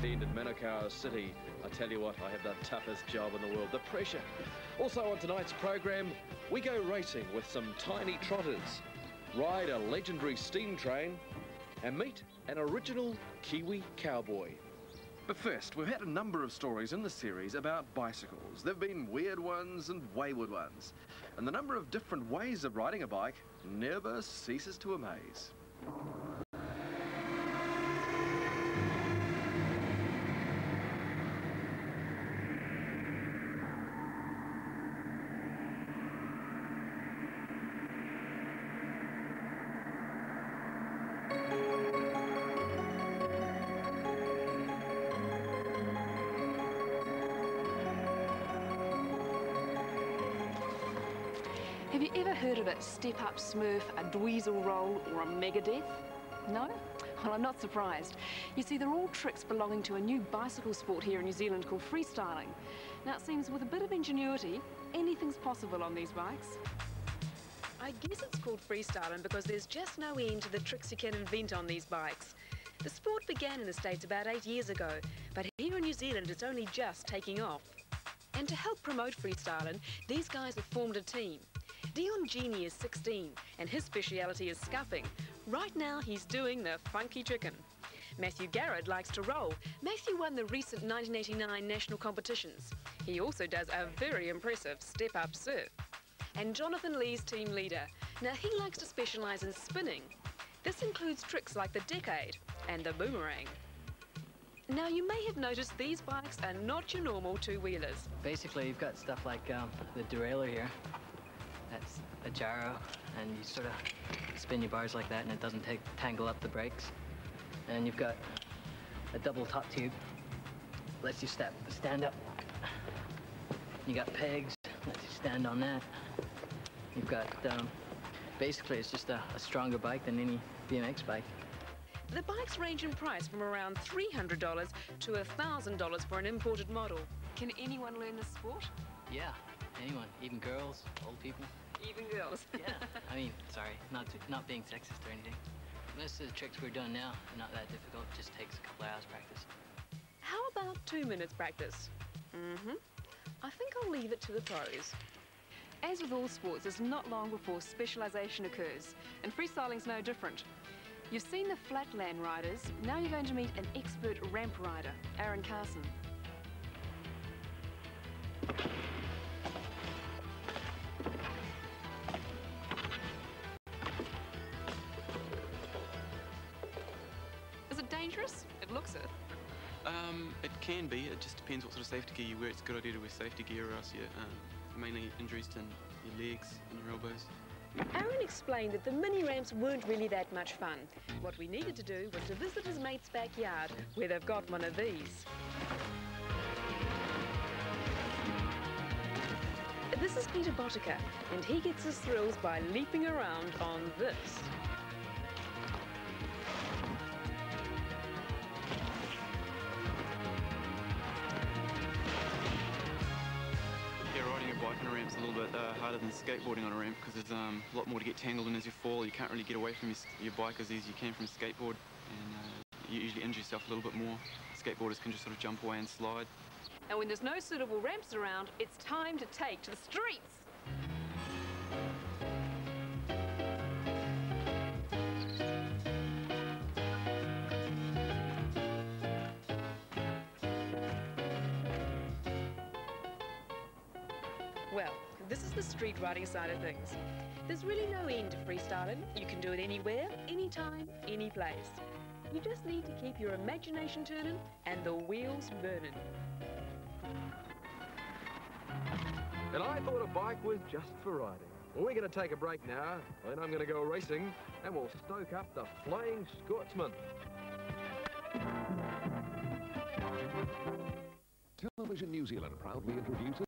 Bend in Manukau City. I tell you what, I have the toughest job in the world, the pressure. Also on tonight's program, we go racing with some tiny trotters, ride a legendary steam train, and meet an original Kiwi cowboy. But first, we've had a number of stories in the series about bicycles. There have been weird ones and wayward ones. And the number of different ways of riding a bike never ceases to amaze. Have you ever heard of a step-up smurf, a dweezil roll, or a megadeth? No? Well, I'm not surprised. You see, they're all tricks belonging to a new bicycle sport here in New Zealand called freestyling. Now, it seems with a bit of ingenuity, anything's possible on these bikes. I guess it's called freestyling because there's just no end to the tricks you can invent on these bikes. The sport began in the States about 8 years ago, but here in New Zealand it's only just taking off. And to help promote freestyling, these guys have formed a team. Dion Genie is 16 and his speciality is scuffing. Right now he's doing the funky chicken. Matthew Garrett likes to roll. Matthew won the recent 1989 national competitions. He also does a very impressive step-up surf. And Jonathan Lee's team leader. Now he likes to specialise in spinning. This includes tricks like the decade and the boomerang. Now you may have noticed these bikes are not your normal two-wheelers. Basically you've got stuff like the derailleur here. That's a gyro, and you sort of spin your bars like that and it doesn't tangle up the brakes. And you've got a double top tube, lets you stand up. You got pegs, lets you stand on that. You've got, basically it's just a stronger bike than any BMX bike. The bikes range in price from around $300 to $1,000 for an imported model. Can anyone learn this sport? Yeah, anyone, even girls, old people. Even girls? Yeah, I mean, sorry, not being sexist or anything. Most of the tricks we're doing now are not that difficult, it just takes a couple hours practice. How about 2 minutes practice? I think I'll leave it to the pros. As with all sports, it's not long before specialisation occurs, and freestyling's no different. You've seen the flatland riders, now you're going to meet an expert ramp rider, Aaron Carson. Is it dangerous? It looks it. It can be. It just depends what sort of safety gear you wear. It's a good idea to wear safety gear or else you mainly injuries to your legs and your elbows. Aaron explained that the mini ramps weren't really that much fun. What we needed to do was to visit his mate's backyard, where they've got one of these. This is Peter Botica, and he gets his thrills by leaping around on this. Riding a bike on a ramp is a little bit harder than skateboarding on a ramp because there's a lot more to get tangled in as you fall. You can't really get away from your bike as easy as you can from a skateboard, and you usually injure yourself a little bit more. Skateboarders can just sort of jump away and slide. And when there's no suitable ramps around, it's time to take to the streets. Well, this is the street riding side of things. There's really no end to freestyling. You can do it anywhere, anytime, any place. You just need to keep your imagination turning and the wheels burning. And I thought a bike was just for riding. Well, we're going to take a break now, and I'm going to go racing, and we'll stoke up the Flying Scotsman. Television New Zealand proudly introduces